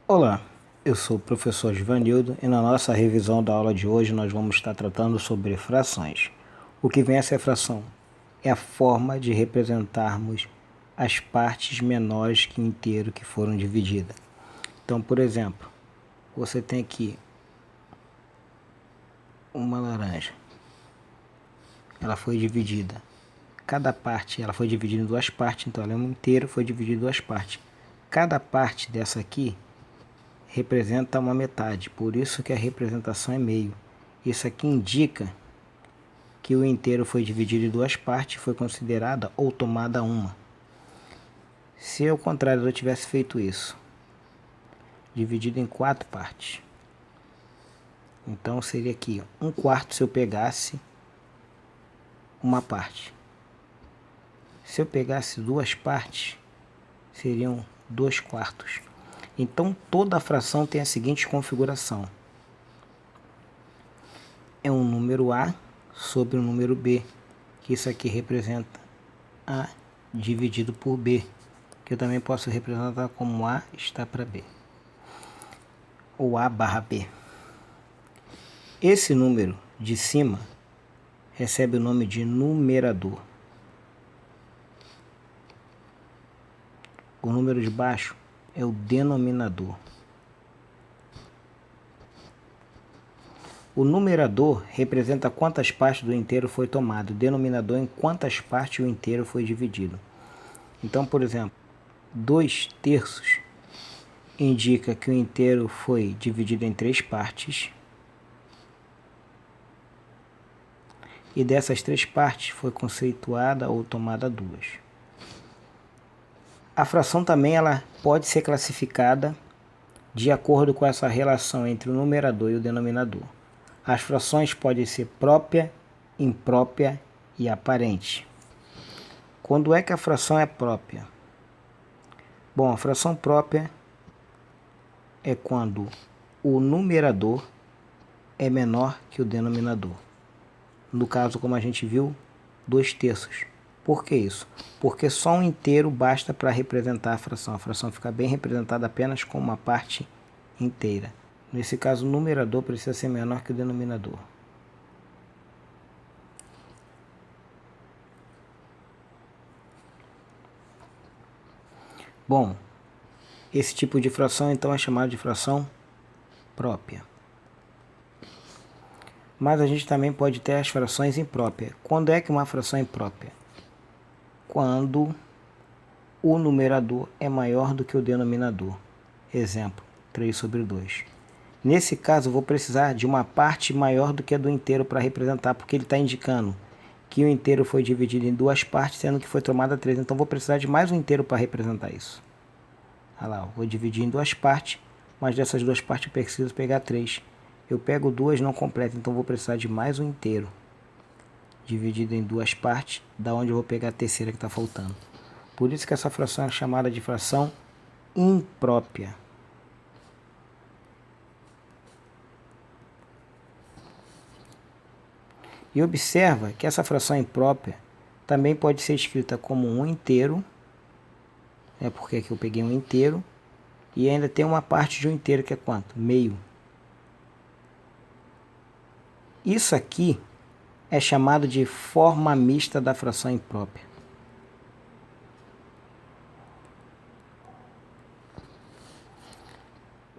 Olá, eu sou o professor Givanildo e na nossa revisão da aula de hoje nós vamos estar tratando sobre frações. O que vem a ser fração? É a forma de representarmos as partes menores que inteiro que foram divididas. Então, por exemplo, você tem aqui uma laranja. Ela foi dividida. Cada parte ela foi dividida em duas partes, então ela é um inteiro, foi dividido em duas partes. Cada parte dessa aqui representa uma metade, por isso que a representação é meio. Isso aqui indica que o inteiro foi dividido em duas partes e foi considerada ou tomada uma. Se ao contrário eu tivesse feito isso, dividido em quatro partes, então seria aqui um quarto se eu pegasse uma parte. Se eu pegasse duas partes, seriam 2 quartos. Então toda a fração tem a seguinte configuração: é um número A sobre o número B, que isso aqui representa A dividido por B, que eu também posso representar como A está para B, ou A barra B. Esse número de cima recebe o nome de numerador. O número de baixo é o denominador. O numerador representa quantas partes do inteiro foi tomado, o denominador em quantas partes o inteiro foi dividido. Então, por exemplo, 2/3 indica que o inteiro foi dividido em 3 partes. E dessas 3 partes foi conceituada ou tomada 2. A fração também ela pode ser classificada de acordo com essa relação entre o numerador e o denominador. As frações podem ser própria, imprópria e aparente. Quando é que a fração é própria? Bom, a fração própria é quando o numerador é menor que o denominador. No caso, como a gente viu, 2/3. Por que isso? Porque só um inteiro basta para representar a fração. A fração fica bem representada apenas com uma parte inteira. Nesse caso, o numerador precisa ser menor que o denominador. Bom, esse tipo de fração então é chamado de fração própria. Mas a gente também pode ter as frações impróprias. Quando é que uma fração é imprópria? Quando o numerador é maior do que o denominador. Exemplo, 3/2. Nesse caso, eu vou precisar de uma parte maior do que a do inteiro para representar, porque ele está indicando que o inteiro foi dividido em duas partes, sendo que foi tomada 3. Então, vou precisar de mais um inteiro para representar isso. Olha lá, eu vou dividir em duas partes, mas dessas duas partes eu preciso pegar 3. Eu pego duas não completas, então vou precisar de mais um inteiro dividido em duas partes, da onde eu vou pegar a terceira que está faltando. Por isso que essa fração é chamada de fração imprópria. E observa que essa fração imprópria também pode ser escrita como um inteiro, porque aqui eu peguei um inteiro, e ainda tem uma parte de um inteiro que é quanto? Meio. Isso aqui é chamado de forma mista da fração imprópria.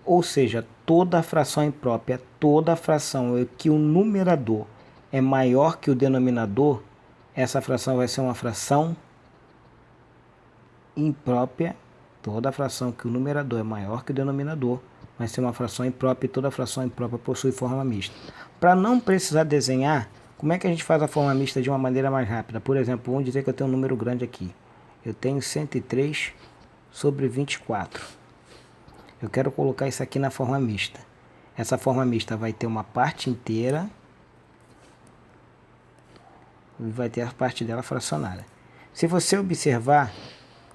Ou seja, toda fração imprópria, toda fração em que o numerador é maior que o denominador, essa fração vai ser uma fração imprópria. Toda fração que o numerador é maior que o denominador vai ser uma fração imprópria, e toda fração imprópria possui forma mista. Para não precisar desenhar, como é que a gente faz a forma mista de uma maneira mais rápida? Por exemplo, vamos dizer que eu tenho um número grande aqui. Eu tenho 103/24. Eu quero colocar isso aqui na forma mista. Essa forma mista vai ter uma parte inteira e vai ter a parte dela fracionária. Se você observar,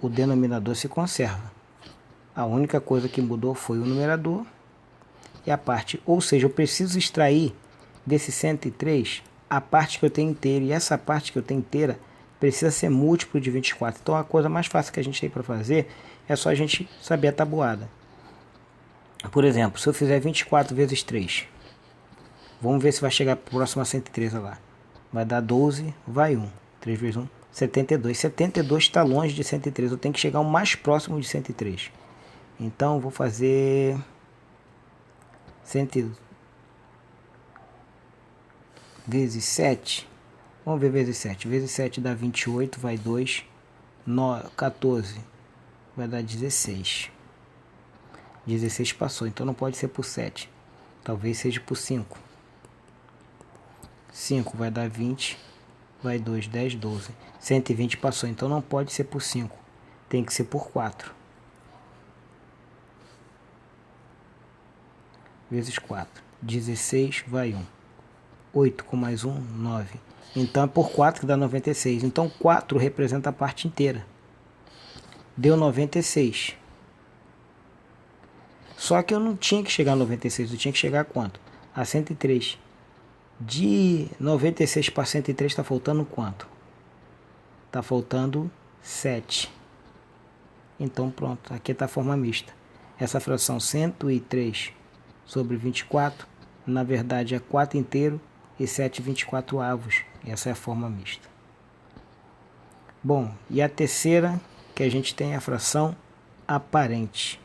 o denominador se conserva. A única coisa que mudou foi o numerador e a parte. Ou seja, eu preciso extrair desse 103 a parte que eu tenho inteira. E essa parte que eu tenho inteira precisa ser múltiplo de 24. Então a coisa mais fácil que a gente tem para fazer é só a gente saber a tabuada. Por exemplo, se eu fizer 24 vezes 3, vamos ver se vai chegar próximo a 103 lá. Vai dar 12, vai 1. 3 vezes 1, 72. 72 está longe de 103. Eu tenho que chegar o mais próximo de 103. Então, vou fazer 100 vezes 7. Vamos ver vezes 7. Vezes 7 dá 28, vai 2. 14 vai dar 16. 16 passou, então não pode ser por 7. Talvez seja por 5. 5 vai dar 20. Vai 2, 10, 12. 120 passou, então não pode ser por 5. Tem que ser por 4. Vezes 4. 16 vai 1. 8 com mais 1, 9. Então é por 4 que dá 96. Então 4 representa a parte inteira. Deu 96. Só que eu não tinha que chegar a 96. Eu tinha que chegar a quanto? A 103. De 96 para 103 está faltando quanto? Está faltando 7. Então pronto. Aqui está a forma mista. Essa fração 103 sobre 24, na verdade é 4 inteiro e 7 24avos. Essa é a forma mista. Bom, e a terceira que a gente tem é a fração aparente.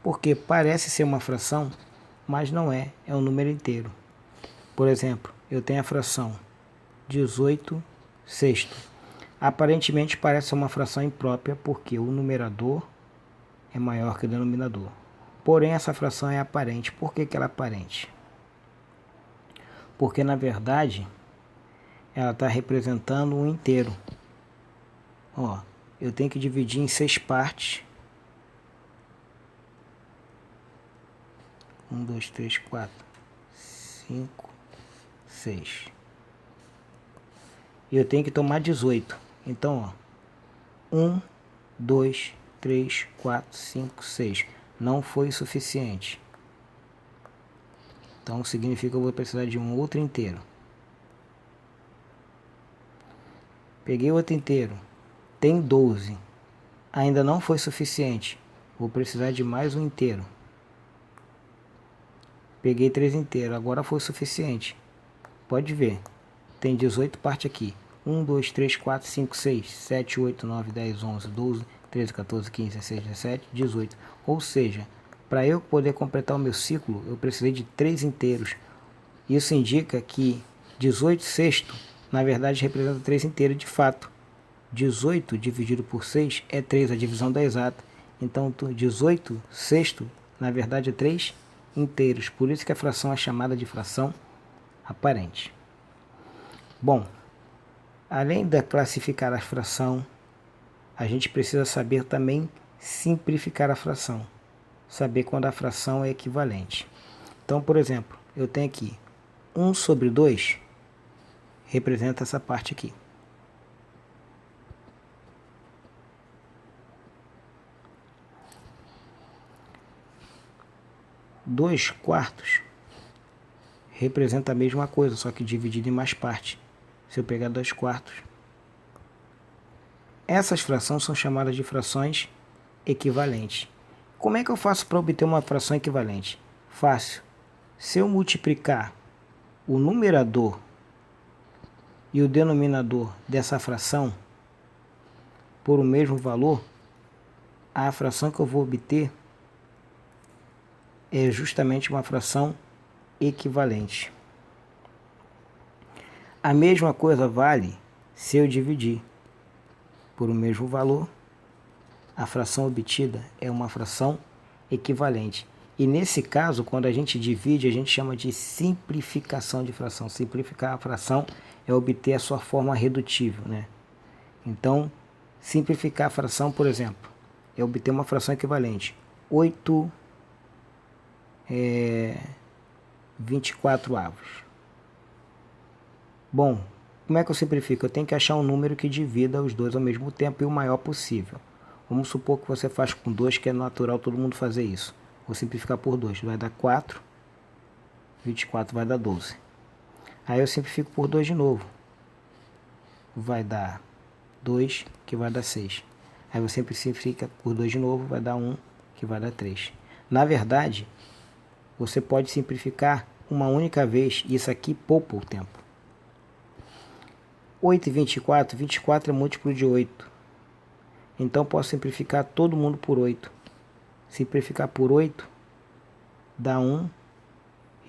Porque parece ser uma fração, mas não é, é um número inteiro. Por exemplo, eu tenho a fração 18 sexto. Aparentemente parece uma fração imprópria porque o numerador é maior que o denominador. Porém, essa fração é aparente. Por que ela é aparente? Porque, na verdade, ela está representando um inteiro. Ó, eu tenho que dividir em 6 partes. 1, 2, 3, 4, 5, 6. E eu tenho que tomar 18. Então, ó, 1, 2, 3, 4, 5, 6. Não foi suficiente. Então significa que eu vou precisar de um outro inteiro. Peguei outro inteiro. Tem 12. Ainda não foi suficiente. Vou precisar de mais um inteiro. Peguei 3 inteiros. Agora foi suficiente. Pode ver. Tem 18 partes aqui. 1, 2, 3, 4, 5, 6, 7, 8, 9, 10, 11, 12, 13, 14, 15, 16, 17, 18. Ou seja, para eu poder completar o meu ciclo, eu precisei de 3 inteiros. Isso indica que 18 sexto, na verdade, representa 3 inteiros de fato. 18 dividido por 6 é 3, a divisão da exata. Então, 18 sexto, na verdade, é 3 inteiros. Por isso que a fração é chamada de fração aparente. Bom, além de classificar a fração, a gente precisa saber também simplificar a fração. Saber quando a fração é equivalente. Então, por exemplo, eu tenho aqui 1 sobre 2 representa essa parte aqui. 2 quartos representa a mesma coisa, só que dividido em mais partes. Se eu pegar 2 quartos. Essas frações são chamadas de frações equivalentes. Como é que eu faço para obter uma fração equivalente? Fácil. Se eu multiplicar o numerador e o denominador dessa fração por o mesmo valor, a fração que eu vou obter é justamente uma fração equivalente. A mesma coisa vale se eu dividir por o mesmo valor. A fração obtida é uma fração equivalente. E nesse caso, quando a gente divide, a gente chama de simplificação de fração. Simplificar a fração é obter a sua forma redutível, né? Então, simplificar a fração, por exemplo, é obter uma fração equivalente. 8 24avos. Bom, como é que eu simplifico? Eu tenho que achar um número que divida os dois ao mesmo tempo e o maior possível. Vamos supor que você faz com 2, que é natural todo mundo fazer isso. Vou simplificar por 2, vai dar 4. 24 vai dar 12. Aí eu simplifico por 2 de novo. Vai dar 2, que vai dar 6. Aí você simplifica por 2 de novo, vai dar 1, que vai dar 3. Na verdade, você pode simplificar uma única vez, e isso aqui poupa o tempo. 8 e 24, 24 é múltiplo de 8. Então posso simplificar todo mundo por 8. Simplificar por 8 dá 1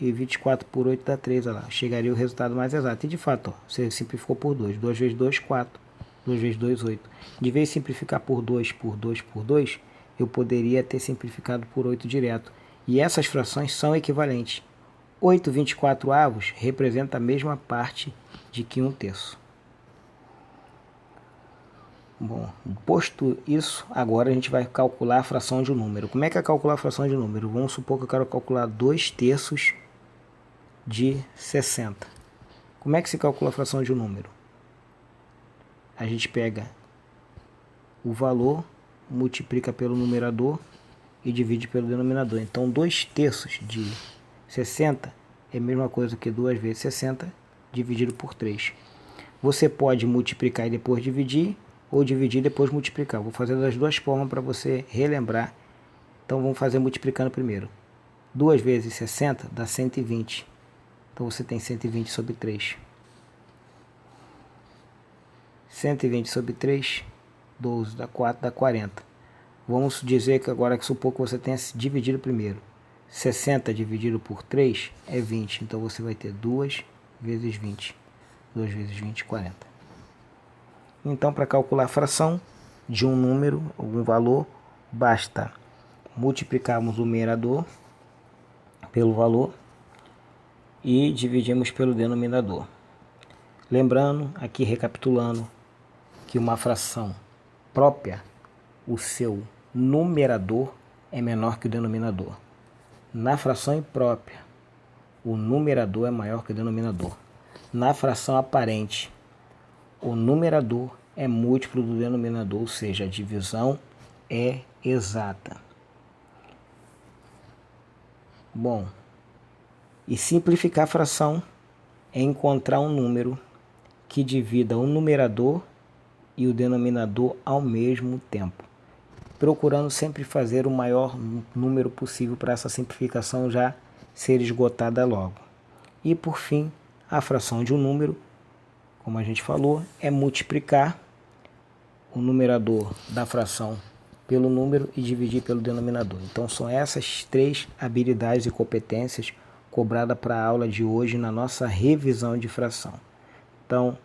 e 24 por 8 dá 3. Olha lá, chegaria o resultado mais exato. E de fato, ó, você simplificou por 2. 2 vezes 2, 4. 2 vezes 2, 8. De vez em simplificar por 2, por 2, por 2, eu poderia ter simplificado por 8 direto. E essas frações são equivalentes. 8 24 avos representa a mesma parte de que 1/3. Bom, posto isso, agora a gente vai calcular a fração de um número. Como é que é calcular a fração de um número? Vamos supor que eu quero calcular 2/3 de 60. Como é que se calcula a fração de um número? A gente pega o valor, multiplica pelo numerador e divide pelo denominador. Então 2/3 de 60 é a mesma coisa que 2 vezes 60 dividido por 3. Você pode multiplicar e depois dividir, ou dividir e depois multiplicar. Vou fazer das duas formas para você relembrar. Então vamos fazer multiplicando primeiro. 2 vezes 60 dá 120. Então você tem 120 sobre 3. 120 sobre 3, 12 dá 4, dá 40. Vamos dizer que agora que supor que você tenha dividido primeiro. 60 dividido por 3 é 20. Então você vai ter 2 vezes 20. 2 vezes 20, 40. Então, para calcular a fração de um número, algum valor, basta multiplicarmos o numerador pelo valor e dividimos pelo denominador. Lembrando, aqui recapitulando, que uma fração própria, o seu numerador é menor que o denominador. Na fração imprópria, o numerador é maior que o denominador. Na fração aparente, o numerador é múltiplo do denominador, ou seja, a divisão é exata. Bom, e simplificar a fração é encontrar um número que divida o numerador e o denominador ao mesmo tempo, procurando sempre fazer o maior número possível para essa simplificação já ser esgotada logo. E por fim, a fração de um número, como a gente falou, é multiplicar o numerador da fração pelo número e dividir pelo denominador. Então são essas 3 habilidades e competências cobradas para a aula de hoje na nossa revisão de fração. Então,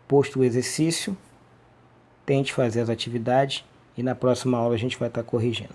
posto o exercício, tente fazer as atividades e na próxima aula a gente vai estar corrigindo.